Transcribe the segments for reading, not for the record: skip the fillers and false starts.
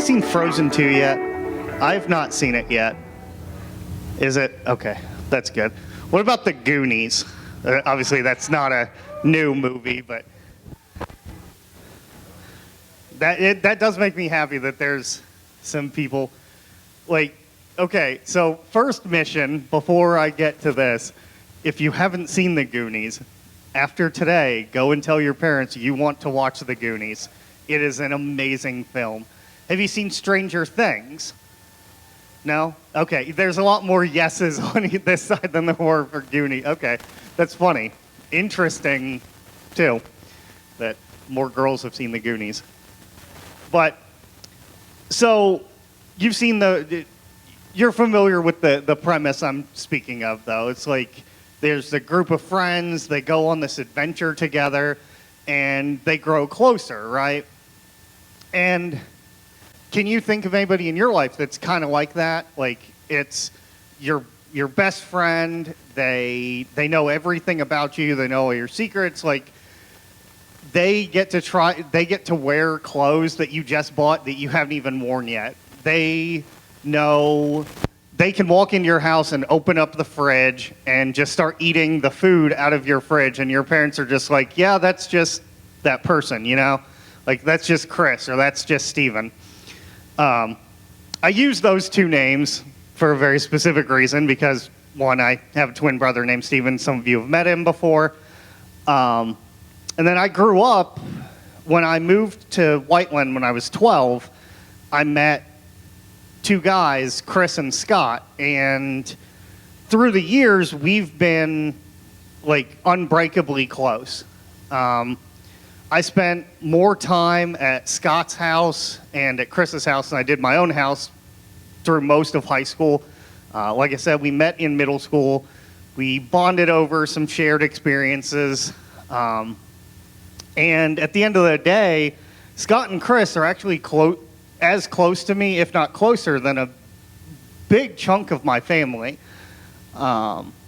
seen Frozen 2 yet? I've not seen it yet. Is it? Okay, that's good. What about The Goonies? Obviously, that's not a new movie, but that does make me happy that there's some people like. Okay, so first mission before I get to this, if you haven't seen The Goonies, after today, go and tell your parents you want to watch The Goonies. It is an amazing film. Have you seen Stranger Things? No? Okay, there's a lot more yeses on this side than there were for Goonies. Okay, that's funny. Interesting, too, that more girls have seen The Goonies. But, so, you've seen you're familiar with the premise I'm speaking of, though. It's like there's a group of friends, they go on this adventure together, and they grow closer, right? And can you think of anybody in your life that's kind of like that? Like, it's your best friend, they know everything about you, they know all your secrets, like, they get to wear clothes that you just bought that you haven't even worn yet. They know they can walk into your house and open up the fridge and just start eating the food out of your fridge, and your parents are just like, yeah, that's just that person, you know? Like, that's just Chris, or that's just Steven. I use those two names for a very specific reason, because, one, I have a twin brother named Steven. Some of you have met him before. And then I grew up, when I moved to Whiteland when I was 12, I met two guys, Chris and Scott, and through the years, we've been, like, unbreakably close. I spent more time at Scott's house and at Chris's house than I did my own house through most of high school. Like I said, we met in middle school. We bonded over some shared experiences. And at the end of the day, Scott and Chris are actually as close to me, if not closer, than a big chunk of my family.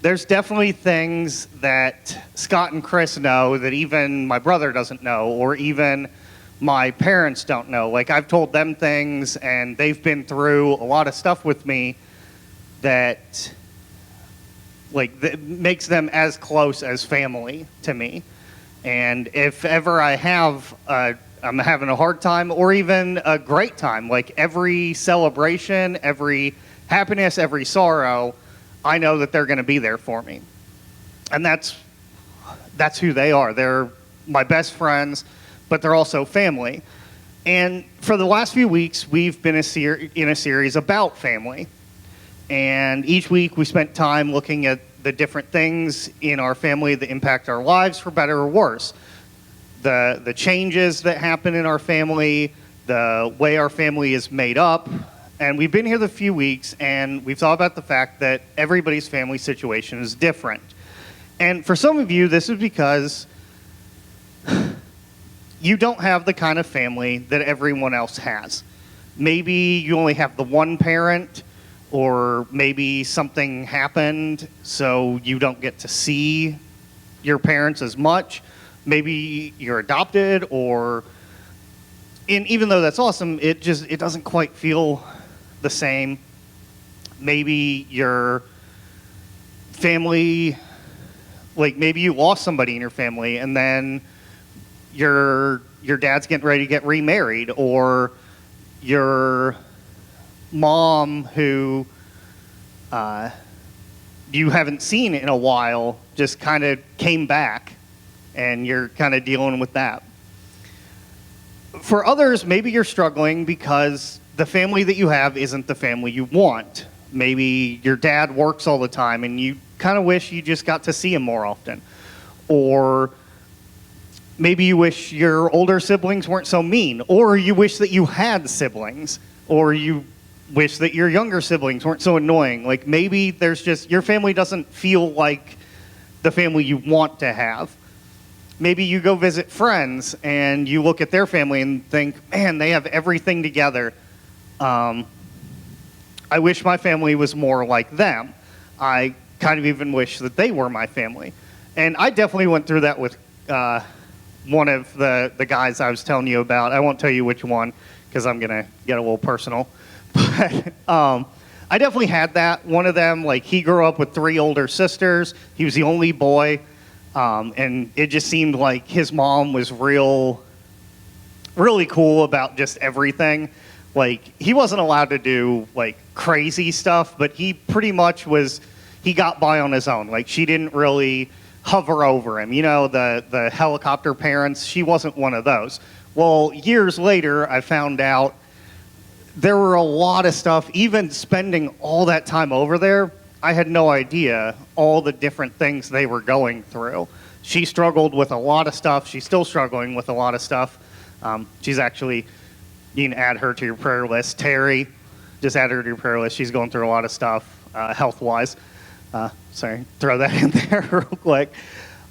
There's definitely things that Scott and Chris know that even my brother doesn't know, or even my parents don't know. Like, I've told them things, and they've been through a lot of stuff with me that, like, that makes them as close as family to me. And if ever I'm having a hard time or even a great time, like every celebration, every happiness, every sorrow, I know that they're going to be there for me. And that's who they are. They're my best friends, but they're also family. And for the last few weeks, we've been in a series about family. And each week we spent time looking at the different things in our family that impact our lives, for better or worse. The changes that happen in our family, the way our family is made up. And we've been here the few weeks, and we've thought about the fact that everybody's family situation is different. And for some of you, this is because you don't have the kind of family that everyone else has. Maybe you only have the one parent, or maybe something happened so you don't get to see your parents as much. Maybe you're adopted, and even though that's awesome, it doesn't quite feel the same. Maybe your family, like maybe you lost somebody in your family, and then your dad's getting ready to get remarried, or your mom who you haven't seen in a while just kind of came back, and you're kind of dealing with that. For others, maybe you're struggling because the family that you have isn't the family you want. Maybe your dad works all the time and you kind of wish you just got to see him more often. Or maybe you wish your older siblings weren't so mean. Or you wish that you had siblings. Or you wish that your younger siblings weren't so annoying. Like, maybe there's just, your family doesn't feel like the family you want to have. Maybe you go visit friends and you look at their family and think, man, they have everything together. I wish my family was more like them. I kind of even wish that they were my family. And I definitely went through that with one of the guys I was telling you about. I won't tell you which one because I'm going to get a little personal. But I definitely had that. One of them, like, he grew up with 3 older sisters. He was the only boy. And it just seemed like his mom was really cool about just everything. Like, he wasn't allowed to do, like, crazy stuff, but he pretty much he got by on his own. Like, she didn't really hover over him. You know, the helicopter parents, she wasn't one of those. Well, years later, I found out there were a lot of stuff, even spending all that time over there, I had no idea all the different things they were going through. She struggled with a lot of stuff. She's still struggling with a lot of stuff. She's actually, you can add her to your prayer list. Terry, just add her to your prayer list. She's going through a lot of stuff, health-wise. Sorry, throw that in there real quick.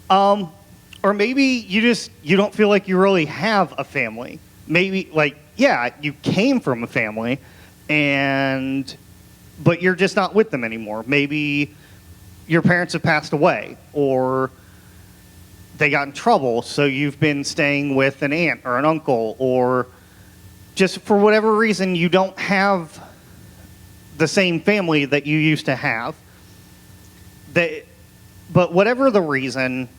Or maybe you don't feel like you really have a family. Maybe, like, yeah, you came from a family, but you're just not with them anymore. Maybe your parents have passed away, or they got in trouble, so you've been staying with an aunt or an uncle, or just for whatever reason, you don't have the same family that you used to have. But whatever the reason,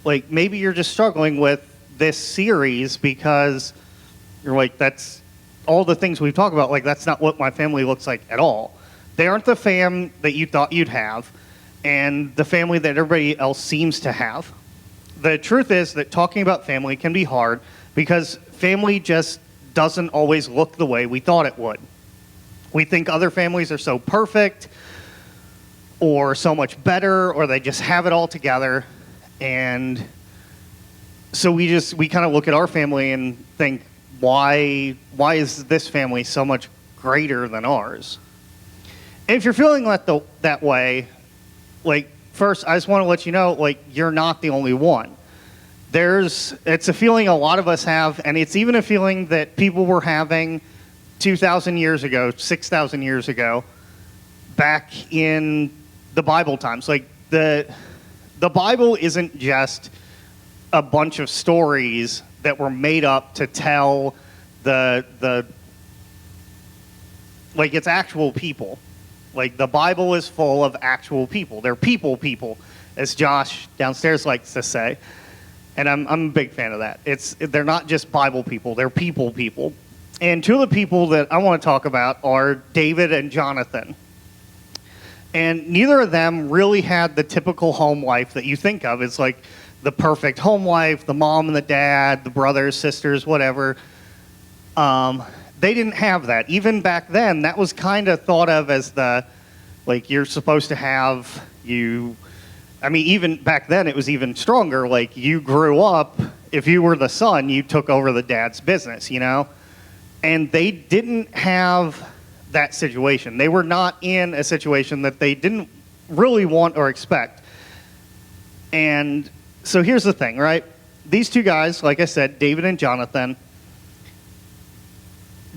like, maybe you're just struggling with this series because you're like, that's all the things we've talked about. Like, that's not what my family looks like at all. They aren't the fam that you thought you'd have, and the family that everybody else seems to have. The truth is that talking about family can be hard because family just doesn't always look the way we thought it would. We think other families are so perfect or so much better, or they just have it all together. And so we kind of look at our family and think, why is this family so much greater than ours? And if you're feeling that way, like, first, I just want to let you know, like, you're not the only one. It's a feeling a lot of us have, and it's even a feeling that people were having 2,000 years ago, 6,000 years ago, back in the Bible times. Like, the Bible isn't just a bunch of stories that were made up to tell like, it's actual people. Like, the Bible is full of actual people. They're people, as Josh downstairs likes to say. And I'm a big fan of that. They're not just Bible people, they're people. And 2 of the people that I want to talk about are David and Jonathan. And neither of them really had the typical home life that you think of. It's like the perfect home life, the mom and the dad, the brothers, sisters, whatever. They didn't have that. Even back then, that was kind of thought of as you're supposed to have, even back then it was even stronger. Like, you grew up, if you were the son, you took over the dad's business, you know? And they didn't have that situation. They were not in a situation that they didn't really want or expect. And so here's the thing, right? These 2 guys, like I said, David and Jonathan,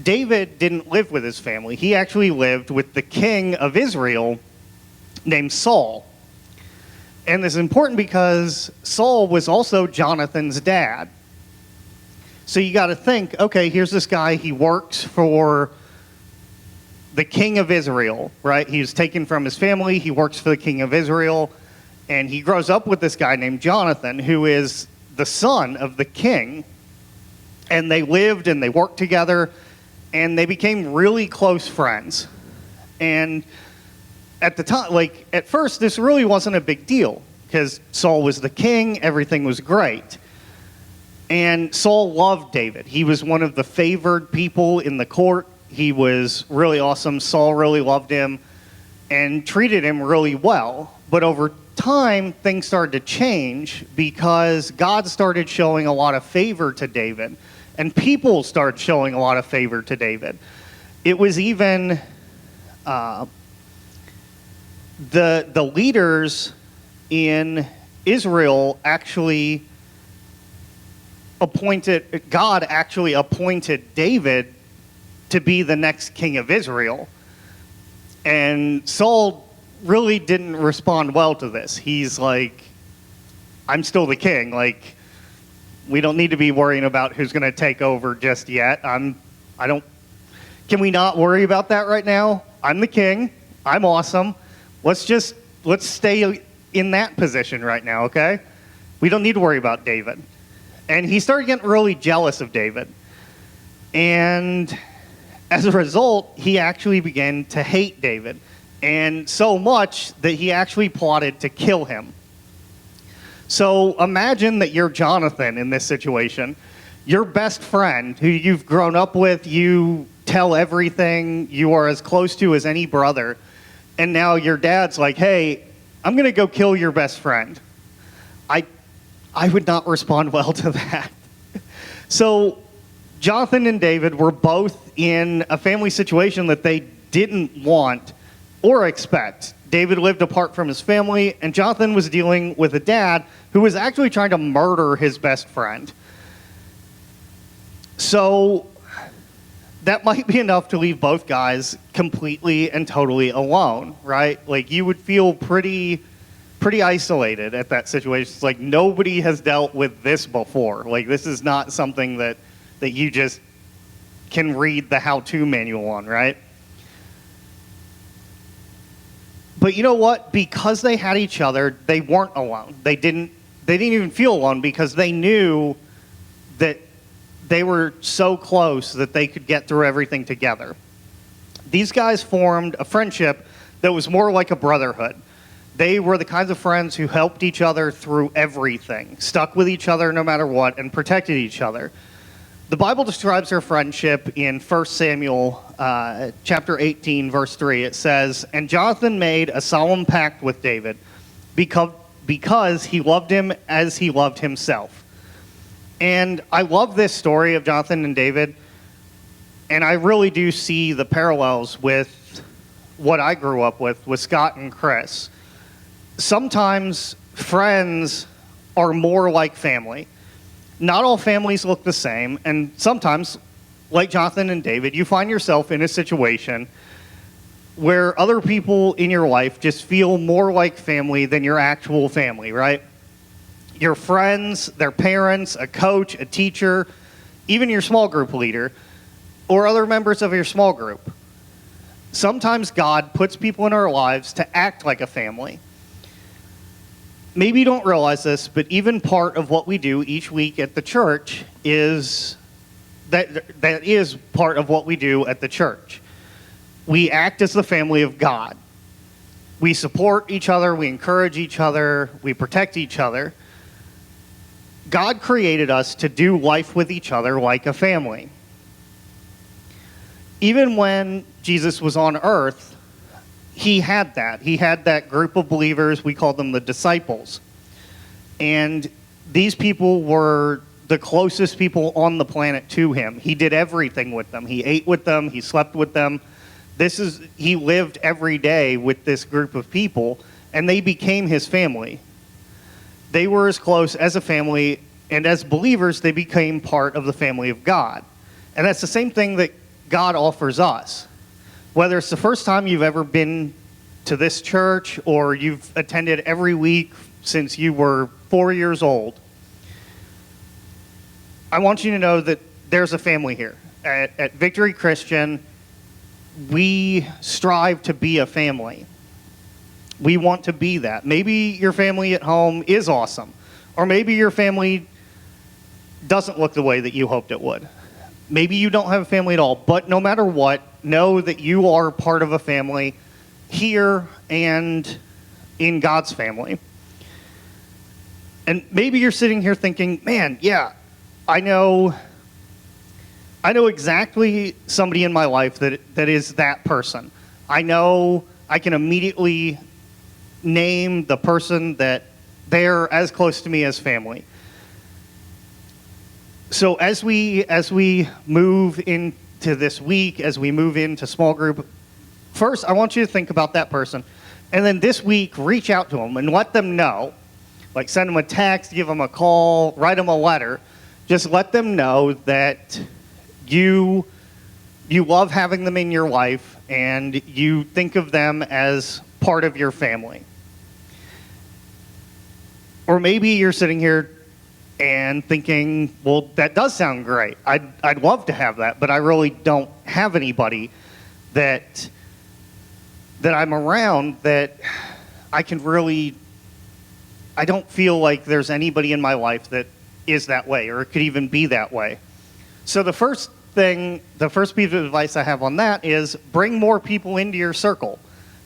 David didn't live with his family. He actually lived with the king of Israel named Saul. And this is important because Saul was also Jonathan's dad. So you got to think, okay, here's this guy, he works for the king of Israel, right? He was taken from his family, he works for the king of Israel, and he grows up with this guy named Jonathan, who is the son of the king. And they lived and they worked together, and they became really close friends. And at the time, like, at first, this really wasn't a big deal because Saul was the king, everything was great. And Saul loved David. He was one of the favored people in the court. He was really awesome. Saul really loved him and treated him really well. But over time, things started to change because God started showing a lot of favor to David, and people started showing a lot of favor to David. It was even the leaders in Israel actually God actually appointed David to be the next king of Israel. And Saul really didn't respond well to this. He's like, I'm still the king. Like, we don't need to be worrying about who's going to take over just yet. I'm Can we not worry about that right now? I'm the king. I'm awesome. Let's stay in that position right now, okay? We don't need to worry about David. And he started getting really jealous of David. And as a result, he actually began to hate David. And so much that he actually plotted to kill him. So imagine that you're Jonathan in this situation. Your best friend, who you've grown up with, you tell everything, you are as close to as any brother. And now your dad's like, hey, I'm going to go kill your best friend. I would not respond well to that. So Jonathan and David were both in a family situation that they didn't want or expect. David lived apart from his family, and Jonathan was dealing with a dad who was actually trying to murder his best friend. So that might be enough to leave both guys completely and totally alone, right? Like, you would feel pretty isolated at that situation. It's like nobody has dealt with this before. Like, this is not something that you just can read the how-to manual on, right? But you know what? Because they had each other, they weren't alone. They didn't even feel alone because they knew that they were so close that they could get through everything together. These guys formed a friendship that was more like a brotherhood. They were the kinds of friends who helped each other through everything, stuck with each other no matter what, and protected each other. The Bible describes their friendship in 1 Samuel chapter 18, verse 3. It says, "And Jonathan made a solemn pact with David because he loved him as he loved himself." And I love this story of Jonathan and David, and I really do see the parallels with what I grew up with Scott and Chris. Sometimes friends are more like family. Not all families look the same, and sometimes, like Jonathan and David, you find yourself in a situation where other people in your life just feel more like family than your actual family, right? Your friends, their parents, a coach, a teacher, even your small group leader, or other members of your small group. Sometimes God puts people in our lives to act like a family. Maybe you don't realize this, but even part of what we do each week at the church is that is part of what we do at the church. We act as the family of God. We support each other, we encourage each other, we protect each other. God created us to do life with each other like a family. Even when Jesus was on earth, he had that. He had that group of believers. We call them the disciples. And these people were the closest people on the planet to him. He did everything with them. He ate with them. He slept with them. He lived every day with this group of people, and they became his family. They were as close as a family, and as believers, they became part of the family of God. And that's the same thing that God offers us. Whether it's the first time you've ever been to this church or you've attended every week since you were 4 years old, I want you to know that there's a family here. At Victory Christian, we strive to be a family. We want to be that. Maybe your family at home is awesome, or maybe your family doesn't look the way that you hoped it would. Maybe you don't have a family at all, but no matter what, know that you are part of a family here and in God's family. And maybe you're sitting here thinking, man, yeah, I know exactly somebody in my life that is that person. I know I can immediately name the person that they're as close to me as family. So as we move into this week, as we move into small group, first I want you to think about that person. And then this week, reach out to them and let them know. Like, send them a text, give them a call, write them a letter. Just let them know that you love having them in your life and you think of them as part of your family. Or maybe you're sitting here and thinking, well, that does sound great. I'd love to have that, but I really don't have anybody that I'm around that I can really, I don't feel like there's anybody in my life that is that way or could even be that way. So the first piece of advice I have on that is bring more people into your circle.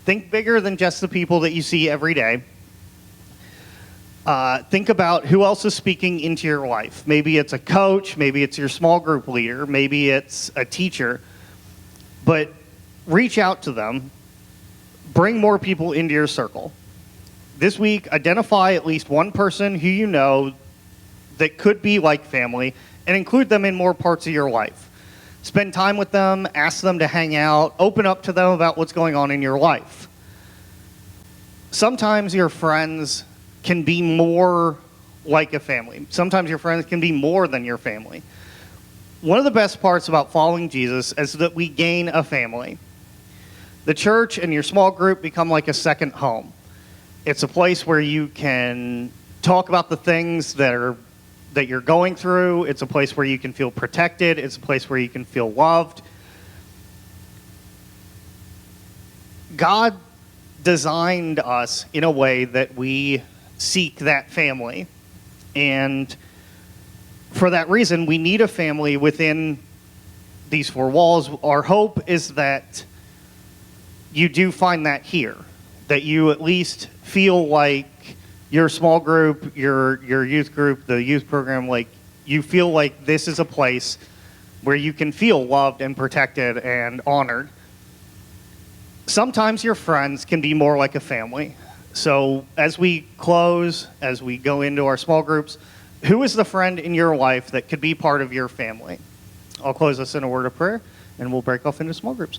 Think bigger than just the people that you see every day. Think about who else is speaking into your life. Maybe it's a coach, maybe it's your small group leader, maybe it's a teacher. But reach out to them. Bring more people into your circle. This week, identify at least one person who you know that could be like family and include them in more parts of your life. Spend time with them, ask them to hang out, open up to them about what's going on in your life. Sometimes your friends can be more like a family. Sometimes your friends can be more than your family. One of the best parts about following Jesus is that we gain a family. The church and your small group become like a second home. It's a place where you can talk about the things that you're going through. It's a place where you can feel protected. It's a place where you can feel loved. God designed us in a way that we seek that family. And for that reason, we need a family within these four walls. Our hope is that you do find that here, that you at least feel like your small group, your youth group, the youth program, like you feel like this is a place where you can feel loved and protected and honored. Sometimes your friends can be more like a family. So as we close, as we go into our small groups, who is the friend in your life that could be part of your family? I'll close us in a word of prayer, and we'll break off into small groups.